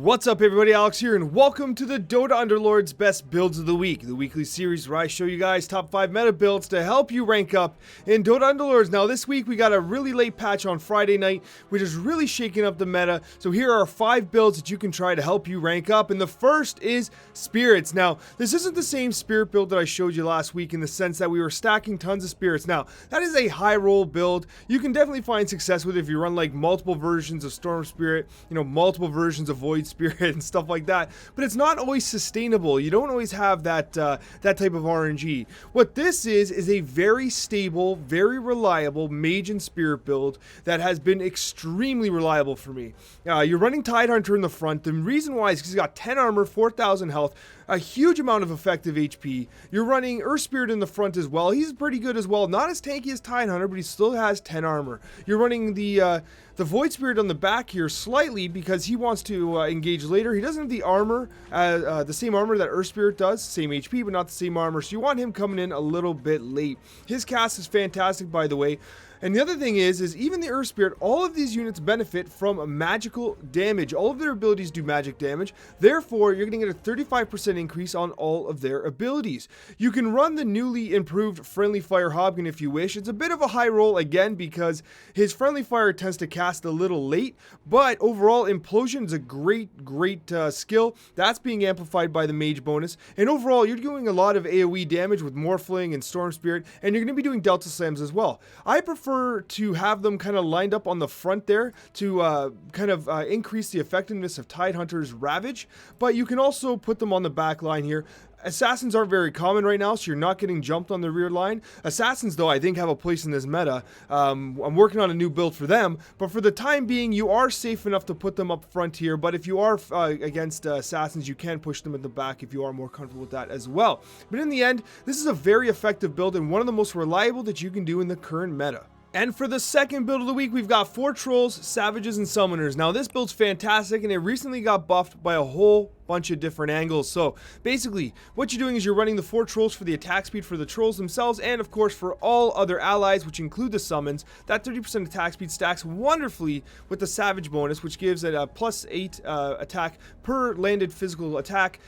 What's up everybody, Alex here, and welcome to the Dota Underlords Best Builds of the Week, the weekly series where I show you guys top 5 meta builds to help you rank up in Dota Underlords. Now this week we got a really late patch on Friday night, which is really shaking up the meta, so here are 5 builds that you can try to help you rank up, and the first is Spirits. Now, this isn't the same Spirit build that I showed you last week in the sense that we were stacking tons of Spirits. Now, that is a high roll build. You can definitely find success with it if you run like multiple versions of Storm Spirit, multiple versions of Void Spirit and stuff like that, but it's not always sustainable. You don't always have that that type of RNG. What this is a very stable, very reliable Mage and Spirit build that has been extremely reliable for me. You're running Tidehunter in the front. The reason why is because he's got 10 armor, 4,000 health, a huge amount of effective HP. You're running Earth Spirit in the front as well. He's pretty good as well. Not as tanky as Tidehunter, but he still has 10 armor. You're running the Void Spirit on the back here slightly because he wants to engage later. He doesn't have the armor, the same armor that Earth Spirit does, same HP, but not the same armor. So you want him coming in a little bit late. His cast is fantastic, by the way. And the other thing is even the Earth Spirit, all of these units benefit from magical damage. All of their abilities do magic damage. Therefore, you're going to get a 35% increase on all of their abilities. You can run the newly improved Friendly Fire Hobgoblin if you wish. It's a bit of a high roll again because his Friendly Fire tends to cast a little late. But overall, Implosion is a great skill. That's being amplified by the Mage bonus. And overall, you're doing a lot of AoE damage with Morphling and Storm Spirit. And you're going to be doing Delta Slams as well. I prefer to have them kind of lined up on the front there to increase the effectiveness of Tidehunter's Ravage, but you can also put them on the back line here. Assassins aren't very common right now, so you're not getting jumped on the rear line. Assassins, though, I think have a place in this meta. I'm working on a new build for them, but for the time being, you are safe enough to put them up front here, but if you are against Assassins, you can push them in the back if you are more comfortable with that as well. But in the end, this is a very effective build and one of the most reliable that you can do in the current meta. And for the second build of the week, we've got 4 Trolls, Savages, and Summoners. Now, this build's fantastic, and it recently got buffed by a whole bunch of different angles. So basically what you're doing is you're running the 4 Trolls for the attack speed for the Trolls themselves, and of course for all other allies, which include the summons. That 30% attack speed stacks wonderfully with the Savage bonus, which gives it a +8 attack per landed physical attack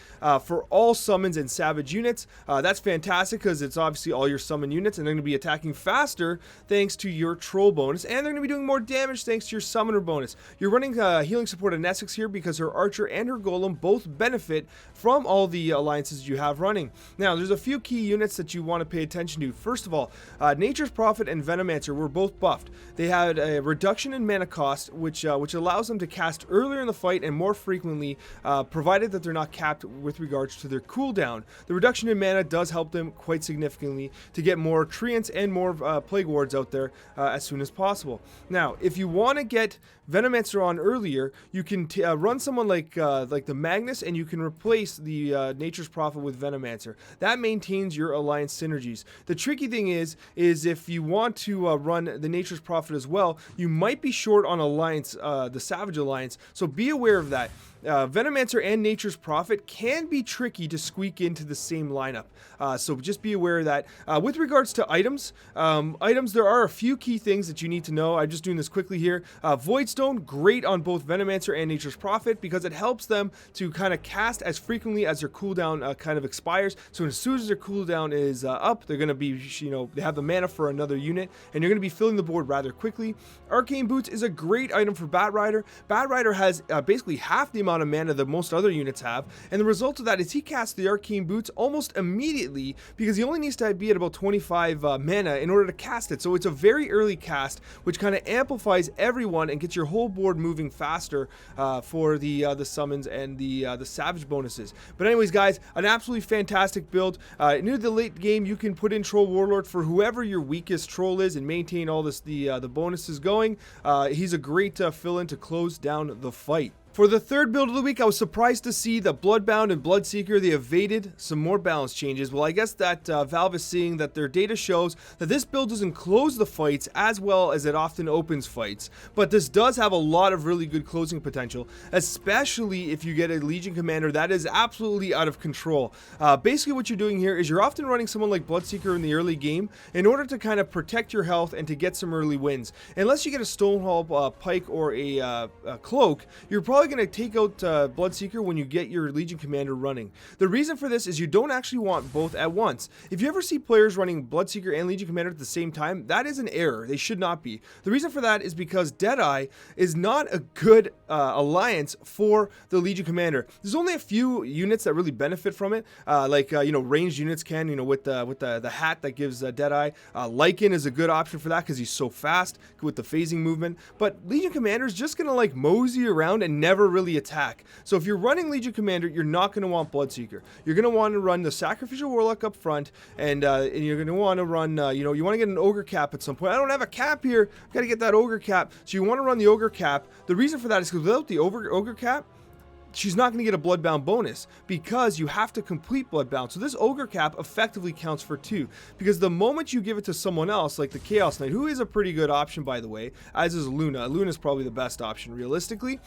for all summons and Savage units. That's fantastic because it's obviously all your summon units, and they're going to be attacking faster thanks to your Troll bonus, and they're going to be doing more damage thanks to your Summoner bonus. You're running healing support in Essex here because her Archer and her Golem both benefit from all the alliances you have running. Now, there's a few key units that you want to pay attention to. First of all, Nature's Prophet and Venomancer were both buffed. They had a reduction in mana cost, which allows them to cast earlier in the fight and more frequently, provided that they're not capped with regards to their cooldown. The reduction in mana does help them quite significantly to get more Treants and more Plague Wards out there as soon as possible. Now, if you want to get Venomancer on earlier, you can run someone like the Magnus, and you can replace the Nature's Prophet with Venomancer. That maintains your alliance synergies. The tricky thing is if you want to run the Nature's Prophet as well, you might be short on alliance, the Savage alliance, so be aware of that. Venomancer and Nature's Prophet can be tricky to squeak into the same lineup, so just be aware of that. With regards to items, there are a few key things that you need to know. I'm just doing this quickly here. Voidstone, great on both Venomancer and Nature's Prophet because it helps them to kind of cast as frequently as their cooldown kind of expires. So as soon as their cooldown is up, they're going to be, they have the mana for another unit, and you're going to be filling the board rather quickly. Arcane Boots is a great item for Batrider. Batrider has basically half the amount of mana that most other units have, and the result of that is he casts the Arcane Boots almost immediately because he only needs to be at about 25 mana in order to cast it. So it's a very early cast, which kind of amplifies everyone and gets your whole board moving faster for the summons and the Savage bonuses. But anyways, guys, an absolutely fantastic build. Near the late game, you can put in Troll Warlord for whoever your weakest troll is and maintain all the bonuses going. He's a great fill-in to close down the fight. For the third build of the week, I was surprised to see that Bloodbound and Bloodseeker, they evaded some more balance changes. Well, I guess that Valve is seeing that their data shows that this build doesn't close the fights as well as it often opens fights. But this does have a lot of really good closing potential, especially if you get a Legion Commander that is absolutely out of control. Basically what you're doing here is you're often running someone like Bloodseeker in the early game in order to kind of protect your health and to get some early wins. Unless you get a Stonehall Pike or a Cloak, you're probably probably going to take out Bloodseeker when you get your Legion Commander running. The reason for this is you don't actually want both at once. If you ever see players running Bloodseeker and Legion Commander at the same time, that is an error. They should not be. The reason for that is because Deadeye is not a good alliance for the Legion Commander. There's only a few units that really benefit from it, you know, ranged units can, you know, with the hat that gives Deadeye. Lycan is a good option for that because he's so fast with the phasing movement. But Legion Commander is just going to like mosey around and never really attack. So if you're running Legion Commander, you're not going to want Bloodseeker. You're going to want to run the Sacrificial Warlock up front, and you're going to want to run, you know, you want to get an Ogre Cap at some point. I don't have a cap here. Got to get that Ogre Cap. So you want to run the Ogre Cap. The reason for that is because without the Ogre Cap, she's not going to get a Bloodbound bonus because you have to complete Bloodbound. So this Ogre Cap effectively counts for 2 because the moment you give it to someone else, like the Chaos Knight, who is a pretty good option, by the way, as is Luna. Luna is probably the best option, realistically.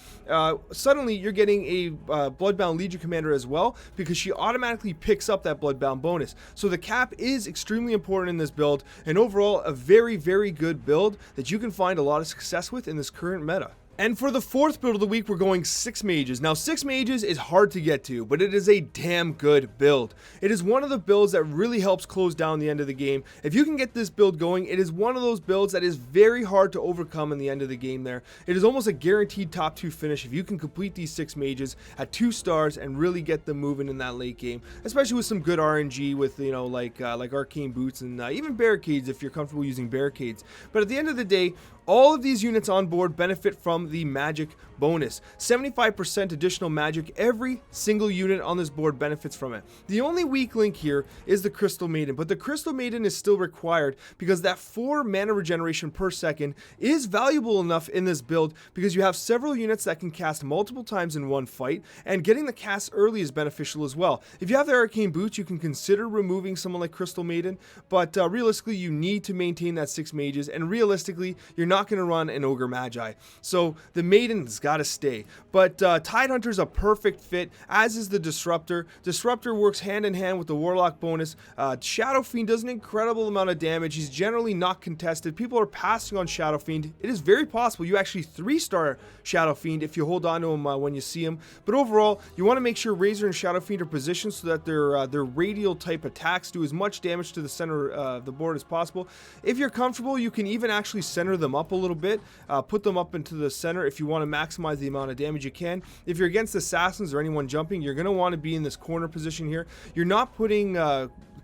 Suddenly, you're getting a Bloodbound Legion Commander as well because she automatically picks up that Bloodbound bonus. So the cap is extremely important in this build, and overall, a very, very good build that you can find a lot of success with in this current meta. And for the fourth build of the week, we're going 6 mages. Now, 6 mages is hard to get to, but it is a damn good build. It is one of the builds that really helps close down the end of the game. If you can get this build going, it is one of those builds that is very hard to overcome in the end of the game there. It is almost a guaranteed top 2 finish if you can complete these 6 mages at 2 stars and really get them moving in that late game, especially with some good RNG with, you know, like Arcane Boots and even Barricades if you're comfortable using Barricades. But at the end of the day, all of these units on board benefit from the magic bonus. 75% additional magic. Every single unit on this board benefits from it. The only weak link here is the Crystal Maiden, but the Crystal Maiden is still required because that 4 mana regeneration per second is valuable enough in this build because you have several units that can cast multiple times in one fight, and getting the cast early is beneficial as well. If you have the Arcane Boots, you can consider removing someone like Crystal Maiden, but realistically, you need to maintain that 6 mages, and realistically, you're not going to run an Ogre Magi. So the Maiden's got to stay. But Tidehunter's a perfect fit, as is the Disruptor. Disruptor works hand in hand with the Warlock bonus. Shadow Fiend does an incredible amount of damage. He's generally not contested. People are passing on Shadow Fiend. It is very possible you actually 3-star Shadow Fiend if you hold on to him when you see him. But overall, you want to make sure Razor and Shadow Fiend are positioned so that their radial type attacks do as much damage to the center of the board as possible. If you're comfortable, you can even actually center them up a little bit. Put them up into the center if you want to maximize the amount of damage you can. If you're against assassins or anyone jumping, you're going to want to be in this corner position here. You're not putting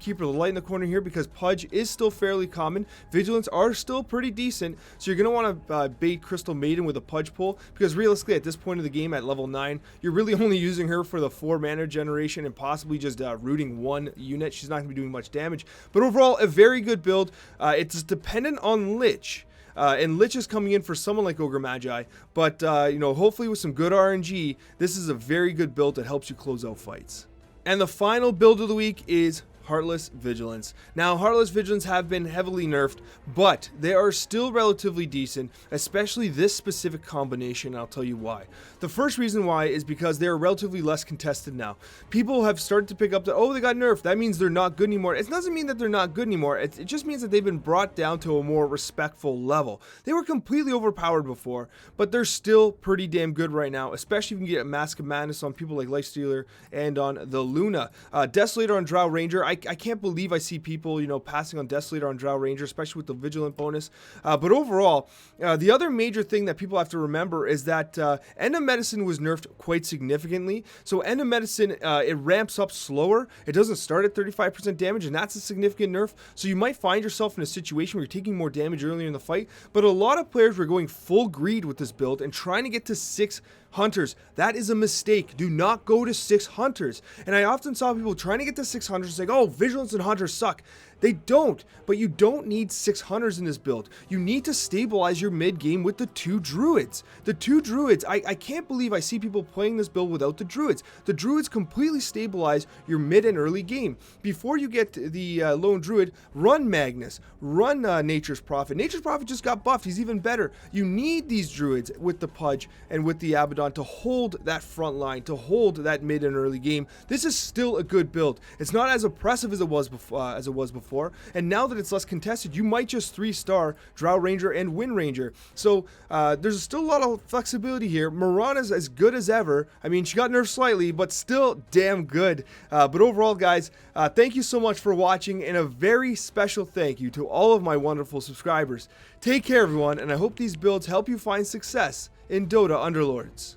Keeper of the Light in the corner here because Pudge is still fairly common. Vigilance are still pretty decent, so you're going to want to bait Crystal Maiden with a Pudge pull because realistically at this point of the game at level 9, you're really only using her for the 4 mana generation and possibly just rooting 1 unit. She's not going to be doing much damage, but overall a very good build. It's dependent on Lich. And Lich is coming in for someone like Ogre Magi, but you know, hopefully with some good RNG, this is a very good build that helps you close out fights. And the final build of the week is Heartless Vigilance. Now, Heartless Vigilance have been heavily nerfed, but they are still relatively decent, especially this specific combination, and I'll tell you why. The first reason why is because they are relatively less contested now. People have started to pick up that, oh, they got nerfed, that means they're not good anymore. It doesn't mean that they're not good anymore, it just means that they've been brought down to a more respectful level. They were completely overpowered before, but they're still pretty damn good right now, especially if you can get a Mask of Madness on people like Lifestealer and on the Luna. Desolator on Drow Ranger, I can't believe I see people, you know, passing on Desolator on Drow Ranger, especially with the Vigilant bonus. But overall, the other major thing that people have to remember is that End of Medicine was nerfed quite significantly. So End of Medicine, it ramps up slower. It doesn't start at 35% damage, and that's a significant nerf. So you might find yourself in a situation where you're taking more damage earlier in the fight. But a lot of players were going full greed with this build and trying to get to 6 Hunters. That is a mistake. Do not go to 6 Hunters. And I often saw people trying to get to 6 Hunters saying, oh, Vigilance and Hunters suck. They don't, but you don't need 6 Hunters in this build. You need to stabilize your mid game with the 2 Druids. The 2 Druids, I can't believe I see people playing this build without the Druids. The Druids completely stabilize your mid and early game. Before you get the Lone Druid, run Magnus, run Nature's Prophet. Nature's Prophet just got buffed. He's even better. You need these Druids with the Pudge and with the Abaddon on to hold that front line, to hold that mid and early game. This is still a good build. It's not as oppressive as it was before, and now that it's less contested, you might just 3-star Drow Ranger and Wind Ranger. So there's still a lot of flexibility here. Mirana's as good as ever. I mean, she got nerfed slightly, but still damn good. But overall, guys, thank you so much for watching, and a very special thank you to all of my wonderful subscribers. Take care, everyone, and I hope these builds help you find success in Dota Underlords.